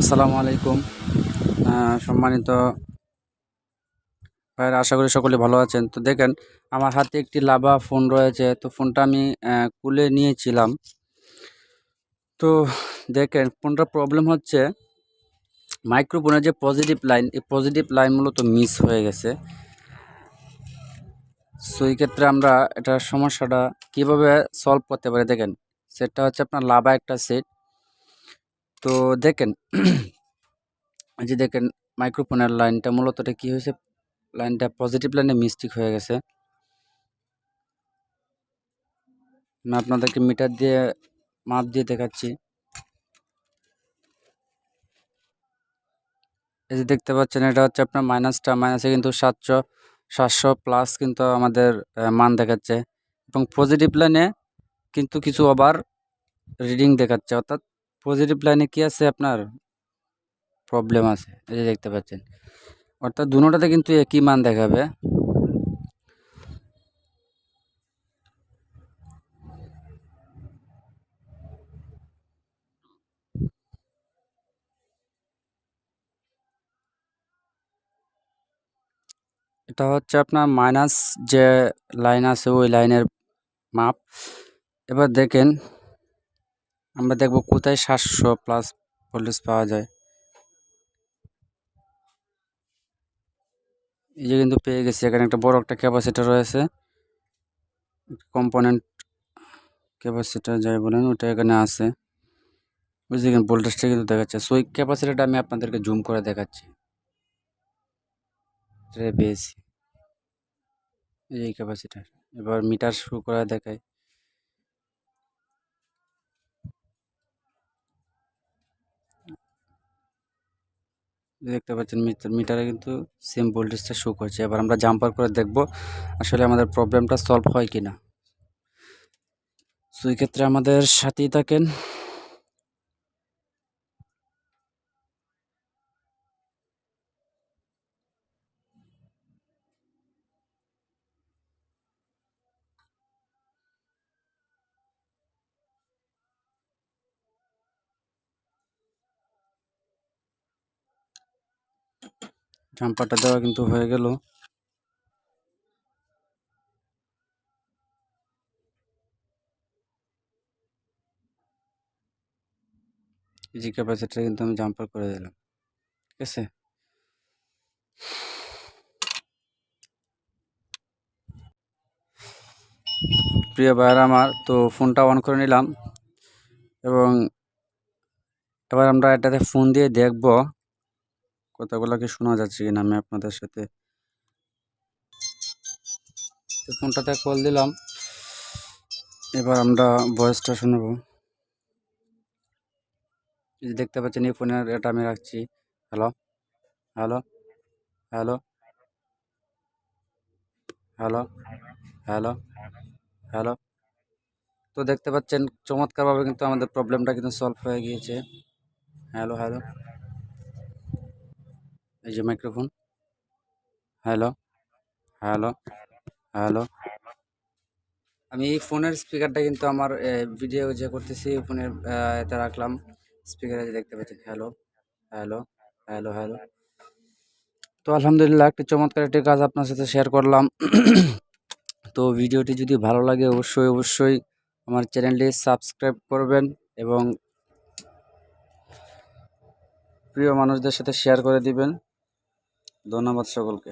আসসালামু আলাইকুম। সম্মানিত ভাইয়েরা, আশা করি সকলে ভালো আছেন। তো দেখেন, আমার হাতে একটি লাভা ফোন রয়েছে। তো ফোনটা আমি খুলে নিয়েছিলাম। তো দেখেন, ফোনটার প্রবলেম হচ্ছে মাইক্রোফোনের যে পজিটিভ লাইন, এই পজিটিভ লাইন মূলত মিস হয়ে গেছে। সো এই ক্ষেত্রে আমরা এটার সমস্যাটা কিভাবে সলভ করতে পারি, দেখেন সেটটা হচ্ছে আপনার লাভা একটা সেট। তো দেখেন এই যে দেখেন মাইক্রোফোনের লাইনটা মূলত এটা কী হয়েছে, লাইনটা পজিটিভ লাইনে মিস্টেক হয়ে গেছে। আমি আপনাদেরকে মিটার দিয়ে মাপ দিয়ে দেখাচ্ছি। এই যে দেখতে পাচ্ছেন, এটা হচ্ছে আপনার মাইনাসে কিন্তু 700 প্লাস কিন্তু আমাদের মান দেখাচ্ছে, এবং পজিটিভ লাইনে কিন্তু কিছু ওভার রিডিং দেখাচ্ছে, অর্থাৎ পজিটিভ লাইনে কি আছে, আপনার প্রবলেম আছে। এই যে দেখতে পাচ্ছেন, অর্থাৎ দুটোটাতে কিন্তু একই মান দেখাবে। এটা হচ্ছে আপনার মাইনাস যে লাইন আছে ওই লাইনের মাপ। এবার দেখেন, আমরা দেখব কোথায় 700 প্লাস ভোল্টেজ পাওয়া যায়। এই যে কিন্তু পেয়ে গেছি, এখানে একটা বড় একটা ক্যাপাসিটর রয়েছে, কম্পোনেন্ট ক্যাপাসিটর যাই বলেন, ওটা এখানে আছে। ওই যে ভোল্টেজটা কিন্তু দেখাচ্ছে। সো এই ক্যাপাসিটরটা আমি আপনাদেরকে জুম করে দেখাচ্ছি। পেয়েছি এই ক্যাপাসিটর। এবার মিটার শুরু করে দেখাই। দেখতে পাচ্ছেন মিটারে কিন্তু সেম ভোল্টেজটা শো করছে। এবার আমরা জাম্পার করে দেখব আসলে আমাদের প্রবলেমটা সলভ হয় কিনা। সো এই ক্ষেত্রে আমাদের সাথেই থাকেন। জাম্পারটা দেওয়া কিন্তু হয়ে গেল। এই যে ক্যাপাসিটর কিন্তু আমি জাম্পার করে দিলাম, ঠিক আছে। প্রিয় ভাইয়েরা আমার, তো ফোনটা অন করে নিলাম, এবং এবার আমরা এটাতে ফোন দিয়ে দেখব কথাগুলো কি শোনা যাচ্ছে কিনা। আমি আপনাদের সাথে ফোনটাতে কল দিলাম, এবার আমরা ভয়েসটা শুনবো। এই যে দেখতে পাচ্ছেন, এই ফোনের এটা আমি রাখছি। Hello hello hello hello hello hello. তো দেখতে পাচ্ছেন চমৎকারভাবে কিন্তু আমাদের প্রবলেমটা কিন্তু সলভ হয়ে গিয়েছে। হ্যালো হ্যালো, এই যে মাইক্রোফোন। Hello hello hello. আমি এই ফোনের স্পিকারটা কিন্তু আমার ভিডিও যে করতেছি ফোনের এতে রাখলাম স্পিকারে, যে দেখতে পাচ্ছেন। Hello hello hello hello. তো আলহামদুলিল্লাহ, একটি চমৎকার একটি কাজ আপনার সাথে শেয়ার করলাম। তো ভিডিওটি যদি ভালো লাগে অবশ্যই আমার চ্যানেলটি সাবস্ক্রাইব করবেন, এবং প্রিয় মানুষদের সাথে শেয়ার করে দিবেন। ধন্যবাদ সকলকে।